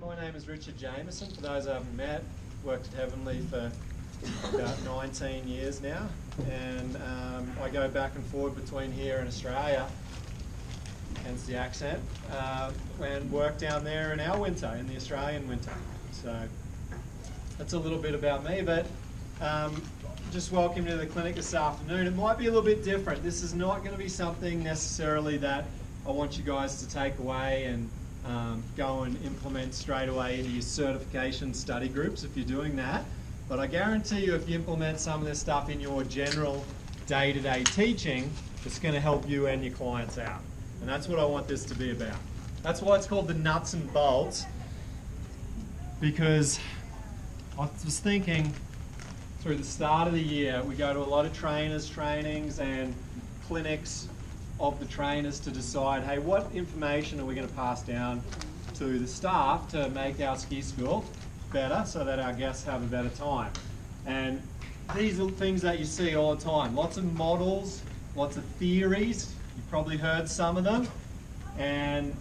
My name is Richard Jameson. For those I haven't met, worked at Heavenly for about 19 years now, and I go back and forward between here and Australia, hence the accent, and work down there in our winter, in the Australian winter. So that's a little bit about me, but just welcome you to the clinic this afternoon. It might be a little bit different. This is not going to be something necessarily that I want you guys to take away and go and implement straight away into your certification study groups if you're doing that. But I guarantee you if you implement some of this stuff in your general day-to-day teaching, it's going to help you and your clients out. And that's what I want this to be about. That's why it's called the nuts and bolts, because I was thinking through the start of the year, we go to a lot of trainers' trainings and clinics of the trainers to decide, hey, what information are we going to pass down to the staff to make our ski school better so that our guests have a better time. And these are things that you see all the time. Lots of models, lots of theories. You've probably heard some of them. And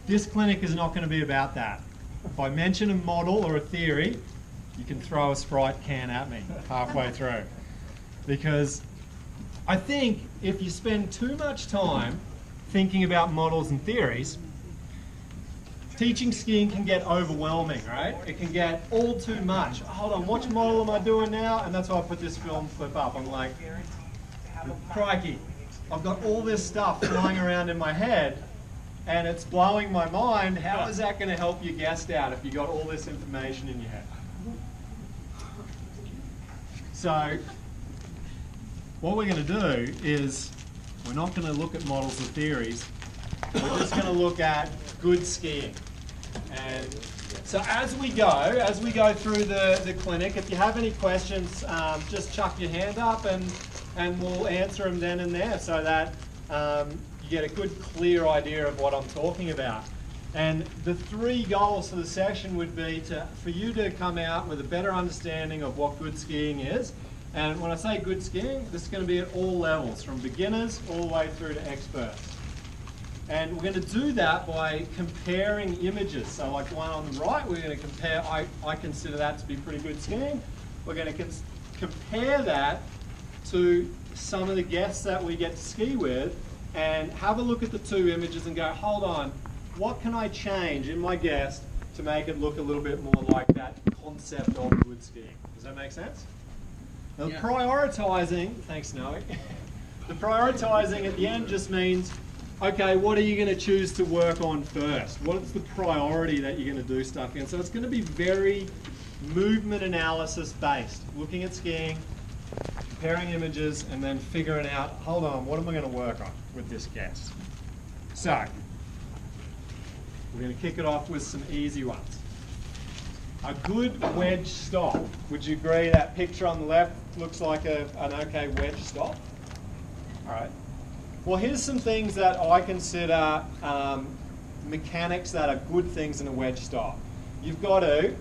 this clinic is not going to be about that. If I mention a model or a theory, you can throw a Sprite can at me halfway through. Because I think if you spend too much time thinking about models and theories, teaching skiing can get overwhelming, right? It can get all too much. Hold on, which model am I doing now? And that's why I put this film clip up. I'm like, crikey, I've got all this stuff flying around in my head and it's blowing my mind. How is that going to help your guest out if you got all this information in your head? So what we're going to do is we're not going to look at models or theories. We're just going to look at good skiing. And so as we go through the clinic, if you have any questions, just chuck your hand up and we'll answer them then and there so that you get a good, clear idea of what I'm talking about. And the three goals for the session would be for you to come out with a better understanding of what good skiing is. And when I say good skiing, this is going to be at all levels, from beginners all the way through to experts. And we're going to do that by comparing images. So like the one on the right, we're going to compare, I consider that to be pretty good skiing. We're going to compare that to some of the guests that we get to ski with and have a look at the two images and go, hold on, what can I change in my guest to make it look a little bit more like that concept of good skiing? Does that make sense? Now, yeah. Prioritizing, thanks Noe, the prioritizing at the end just means, okay, what are you going to choose to work on first? What's the priority that you're going to do stuff in? So it's going to be very movement analysis based, looking at skiing, comparing images, and then figuring out, hold on, what am I going to work on with this guest? So, we're going to kick it off with some easy ones. A good wedge stop. Would you agree that picture on the left looks like an okay wedge stop? All right. Well, here's some things that I consider mechanics that are good things in a wedge stop. You've got to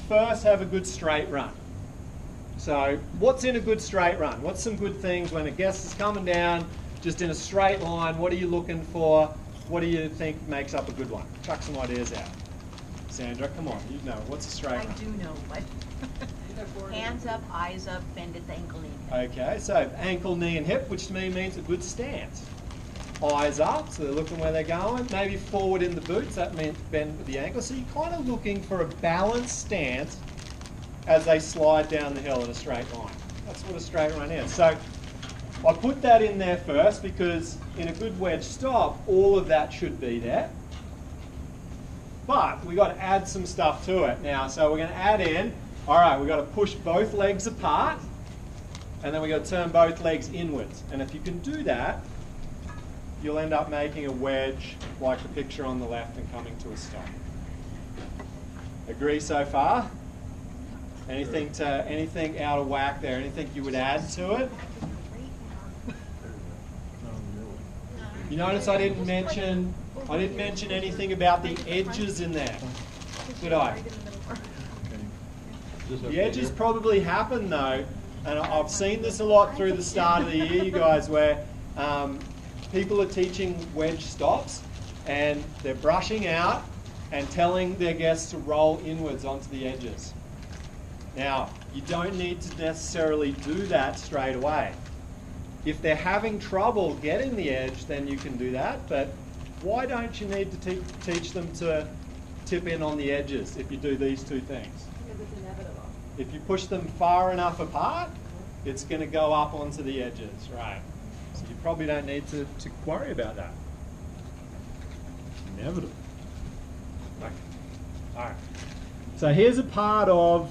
first have a good straight run. So what's in a good straight run? What's some good things when a guest is coming down just in a straight line? What are you looking for? What do you think makes up a good one? Chuck some ideas out. Sandra, come on, you know. What's a straight run? I do know, but hands up, eyes up, bend at the ankle, knee, and hip. Okay, so ankle, knee, and hip, which to me means a good stance. Eyes up, so they're looking where they're going. Maybe forward in the boots, that means bend with the ankle. So you're kind of looking for a balanced stance as they slide down the hill in a straight line. That's what a straight run is. So I put that in there first because in a good wedge stop, all of that should be there. But we've got to add some stuff to it now. So we're going to add in, all right, we've got to push both legs apart, and then we've got to turn both legs inwards. And if you can do that, you'll end up making a wedge like the picture on the left and coming to a stop. Agree so far? Anything out of whack there? Anything you would add to it? You notice I didn't mention anything about the edges in there, did I? The edges probably happen though, and I've seen this a lot through the start of the year, you guys, where people are teaching wedge stops and they're brushing out and telling their guests to roll inwards onto the edges. Now, you don't need to necessarily do that straight away. If they're having trouble getting the edge, then you can do that, but why don't you need to teach them to tip in on the edges if you do these two things? Because it's inevitable. If you push them far enough apart, it's going to go up onto the edges, right? So you probably don't need to worry about that. Inevitable. Okay. All right. So here's a part of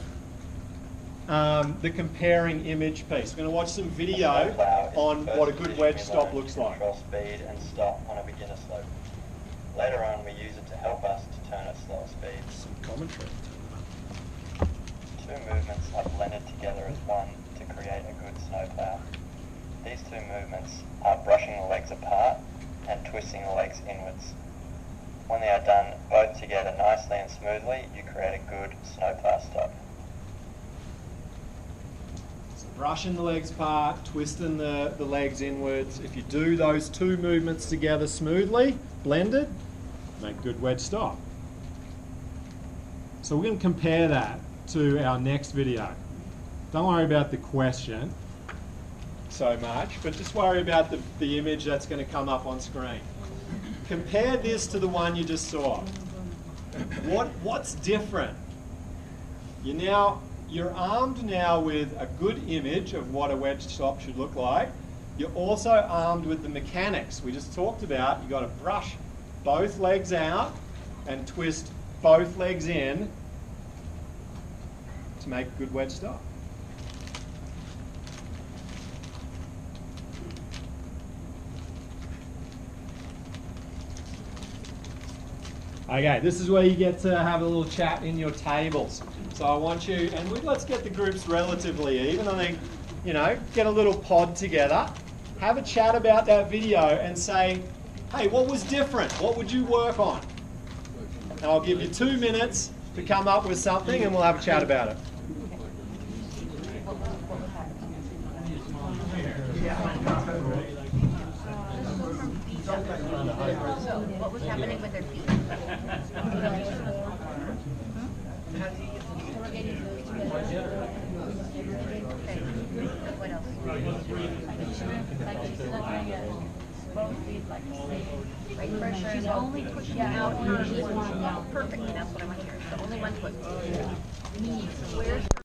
the comparing image piece. We're going to watch some video on what a good wedge stop looks like. Control speed and stop on a beginner slope. Later on, we use it to help us to turn at slower speeds. Some commentary. Two movements are blended together as one to create a good snowplow. These two movements are brushing the legs apart and twisting the legs inwards. When they are done both together nicely and smoothly, you create a good snowplow stop. So brushing the legs apart, twisting the legs inwards. If you do those two movements together smoothly, blended, make a good wedge stop. So we're going to compare that to our next video. Don't worry about the question so much, but just worry about the image that's going to come up on screen. Compare this to the one you just saw. What's different? You're armed now with a good image of what a wedge stop should look like. You're also armed with the mechanics we just talked about. You've got to brush both legs out and twist both legs in to make a good wedge stop. Okay, this is where you get to have a little chat in your tables. So I want you, and let's get the groups relatively even. I think, get a little pod together, have a chat about that video and say, hey, what was different? What would you work on? And I'll give you 2 minutes to come up with something and we'll have a chat about it. So, what was happening with their feet? What else? Both feet like right pressure. She's only pushing out. Perfect. That's what I want to hear. So only one foot. Where's